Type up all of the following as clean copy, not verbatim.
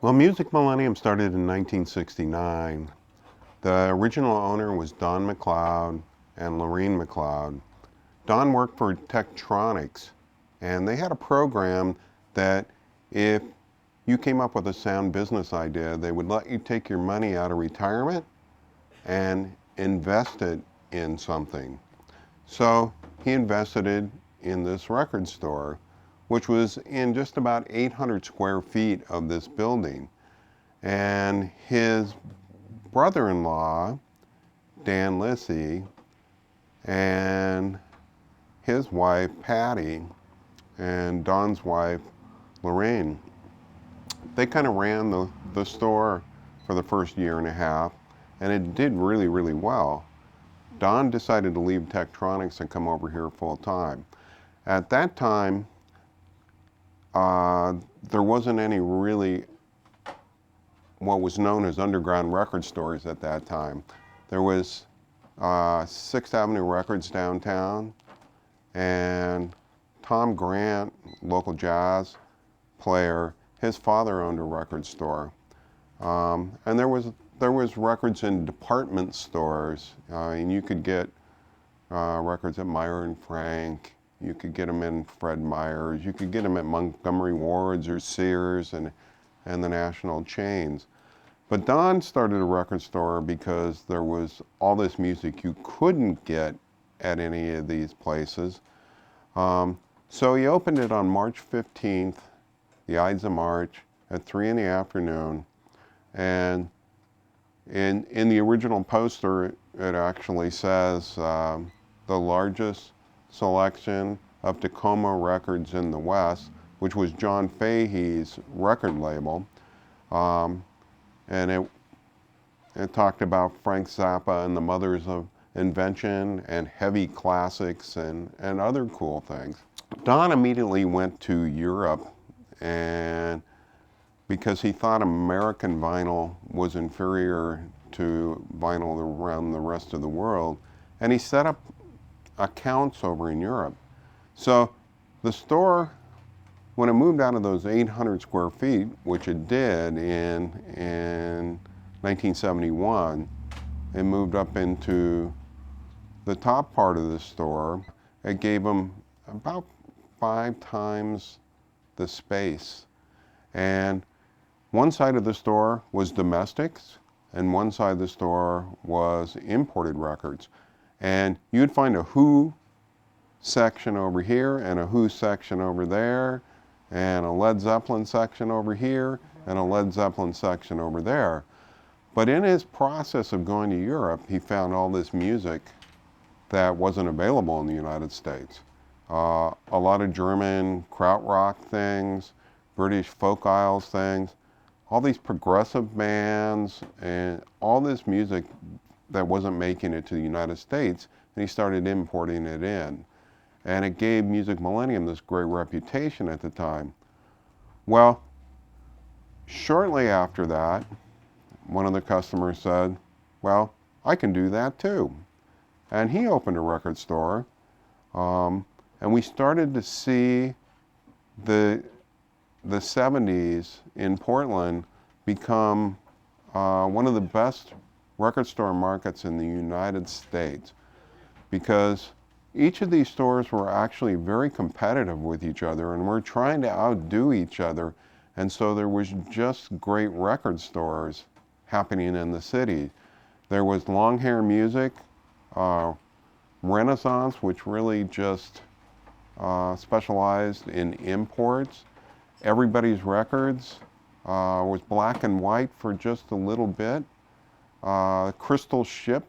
Well, Music Millennium started in 1969. The original owner was Don McLeod and Lorene McLeod. Don worked for Tektronix, and they had a program that if you came up with a sound business idea, they would let you take your money out of retirement and invest it in something. So he invested it in this record store, which was in just about 800 square feet of this building. And his brother-in-law, Dan Lissy, and his wife, Patty, and Don's wife, Lorraine, they kind of ran the store for the first year and a half, and it did really, really well. Don decided to leave Tektronix and come over here full time. At that time, there wasn't any really what was known as underground record stores at that time. There was 6th Avenue Records downtown, and Tom Grant, local jazz player, his father owned a record store. And there was records in department stores, and you could get records at Meyer and Frank. You could get them in Fred Meyer's. You could get them at Montgomery Ward's or Sears and the national chains. But Don started a record store because there was all this music you couldn't get at any of these places. So he opened it on March 15th, the Ides of March, at 3 in the afternoon. And in the original poster, it actually says the largest selection of Tacoma records in the West, which was John Fahey's record label. And it talked about Frank Zappa and the Mothers of Invention and heavy classics and other cool things. Don immediately went to Europe, and because he thought American vinyl was inferior to vinyl around the rest of the world, and he set up accounts over in Europe. So the store, when it moved out of those 800 square feet, which it did in 1971, it moved up into the top part of the store. It gave them about 5 times the space. And one side of the store was domestics, and one side of the store was imported records. And you'd find a Who section over here, and a Who section over there, and a Led Zeppelin section over here, and a Led Zeppelin section over there. But in his process of going to Europe, he found all this music that wasn't available in the United States. A lot of German krautrock things, British folk isles things, all these progressive bands, and all this music that wasn't making it to the United States, and he started importing it in. And it gave Music Millennium this great reputation at the time. Well, shortly after that, one of the customers said, well, I can do that too. And he opened a record store, and we started to see the 70s in Portland become one of the best record store markets in the United States, because each of these stores were actually very competitive with each other, and we're trying to outdo each other. And so there was just great record stores happening in the city. There was Long Hair Music, Renaissance, which really just specialized in imports. Everybody's Records was black and white for just a little bit. Crystal Ship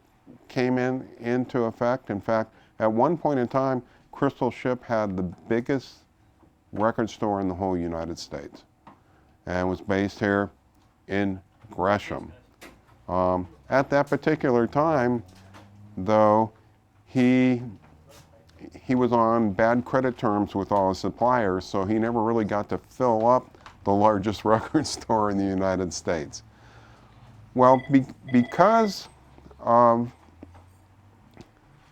came into effect. In fact, at one point in time, Crystal Ship had the biggest record store in the whole United States, and was based here in Gresham. At that particular time, though, he was on bad credit terms with all his suppliers, so he never really got to fill up the largest record store in the United States. Well, because of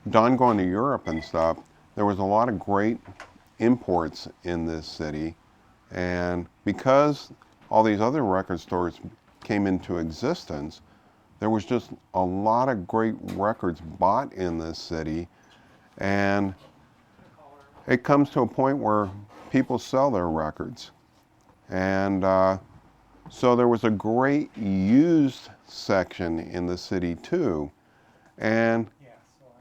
Don going to Europe and stuff, there was a lot of great imports in this city, and because all these other record stores came into existence, there was just a lot of great records bought in this city, and it comes to a point where people sell their records. And so there was a great used section in the city too. And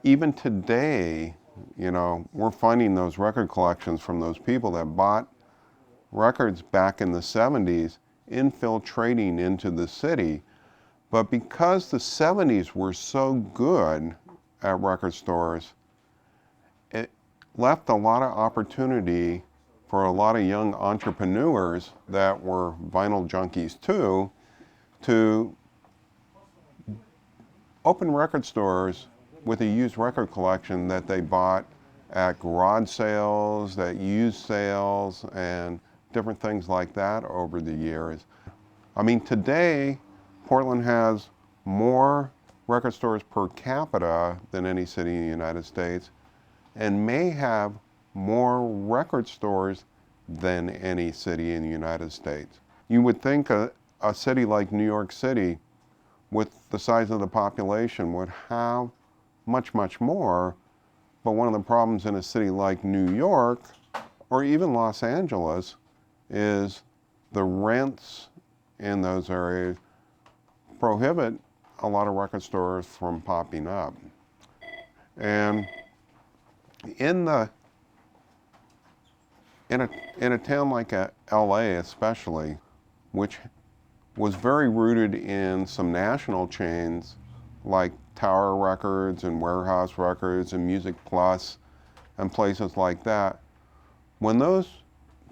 even today, you know, we're finding those record collections from those people that bought records back in the 70s infiltrating into the city. But because the 70s were so good at record stores, it left a lot of opportunity for a lot of young entrepreneurs that were vinyl junkies too, to open record stores with a used record collection that they bought at garage sales, at used sales, and different things like that over the years. I mean, today, Portland has more record stores per capita than any city in the United States, and may have more record stores than any city in the United States. You would think a city like New York City, with the size of the population, would have much, much more, but one of the problems in a city like New York, or even Los Angeles, is the rents in those areas prohibit a lot of record stores from popping up. And in a town like LA especially, which was very rooted in some national chains like Tower Records and Warehouse Records and Music Plus and places like that, when those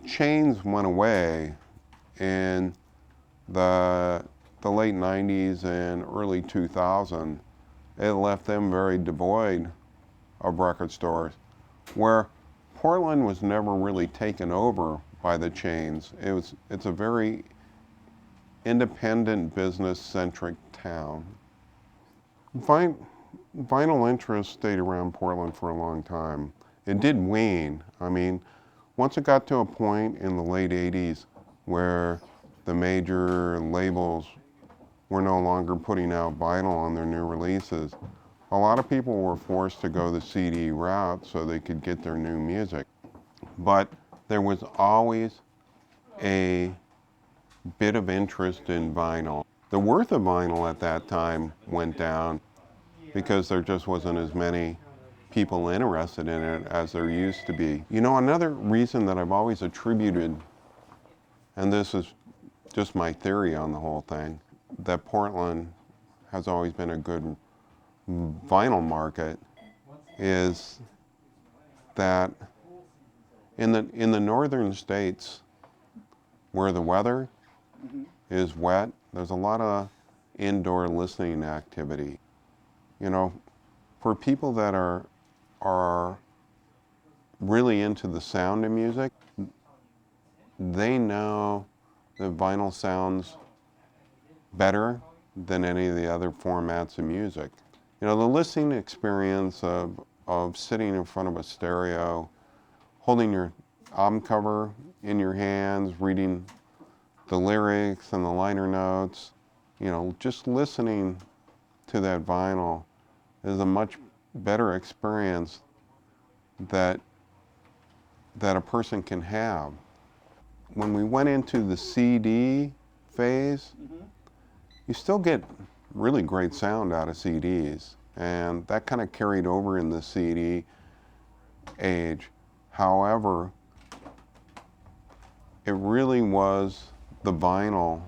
chains went away in the late 90s and early 2000, it left them very devoid of record stores, where Portland was never really taken over by the chains. It's a very independent, business-centric town. Vinyl interest stayed around Portland for a long time. It did wane. I mean, once it got to a point in the late 80s where the major labels were no longer putting out vinyl on their new releases, a lot of people were forced to go the CD route so they could get their new music. But there was always a bit of interest in vinyl. The worth of vinyl at that time went down because there just wasn't as many people interested in it as there used to be. You know, another reason that I've always attributed, and this is just my theory on the whole thing, that Portland has always been a good vinyl market, is that in the northern states where the weather is wet, there's a lot of indoor listening activity. You know, for people that are really into the sound of music, they know that vinyl sounds better than any of the other formats of music. You know, the listening experience of sitting in front of a stereo, holding your album cover in your hands, reading the lyrics and the liner notes, you know, just listening to that vinyl is a much better experience that a person can have. When we went into the CD phase, you still get really great sound out of CDs, and that kind of carried over in the CD age. However, it really was the vinyl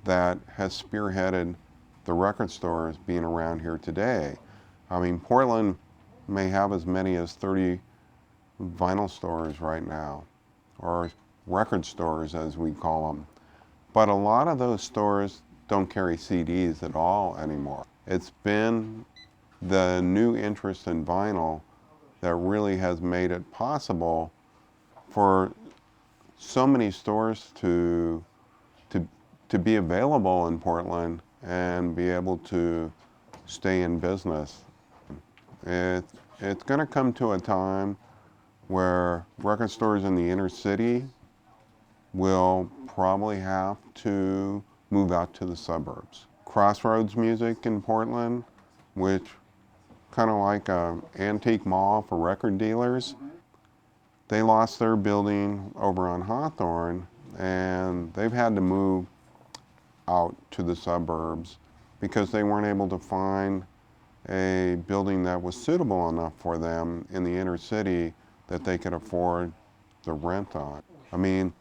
that has spearheaded the record stores being around here today. I mean, Portland may have as many as 30 vinyl stores right now, or record stores as we call them. But a lot of those stores don't carry CDs at all anymore. It's been the new interest in vinyl that really has made it possible for so many stores to be available in Portland and be able to stay in business. It's going to come to a time where record stores in the inner city will probably have to move out to the suburbs. Crossroads Music in Portland, which kind of like an antique mall for record dealers, they lost their building over on Hawthorne, and they've had to move out to the suburbs because they weren't able to find a building that was suitable enough for them in the inner city that they could afford the rent on. I mean,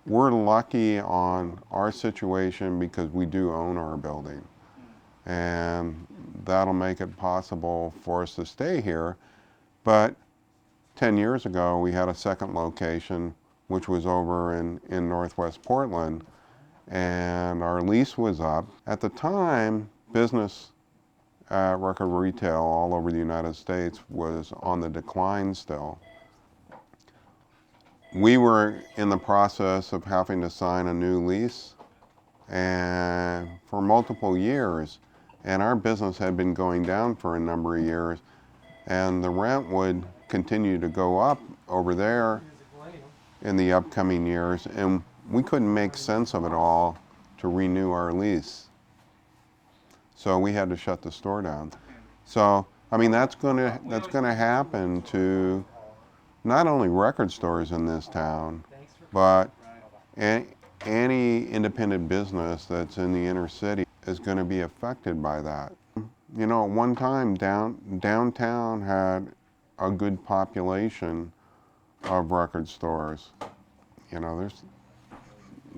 we're lucky on our situation because we do own our building, and that'll make it possible for us to stay here. But 10 years ago, we had a second location, which was over in Northwest Portland, and our lease was up. At the time, business at record retail all over the United States was on the decline still. We were in the process of having to sign a new lease and for multiple years, and our business had been going down for a number of years, and the rent would continue to go up over there in the upcoming years, and we couldn't make sense of it all to renew our lease. So we had to shut the store down. So, I mean, that's gonna happen to not only record stores in this town, but any independent business that's in the inner city is going to be affected by that. You know, at one time, downtown had a good population of record stores. You know,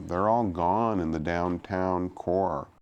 they're all gone in the downtown core.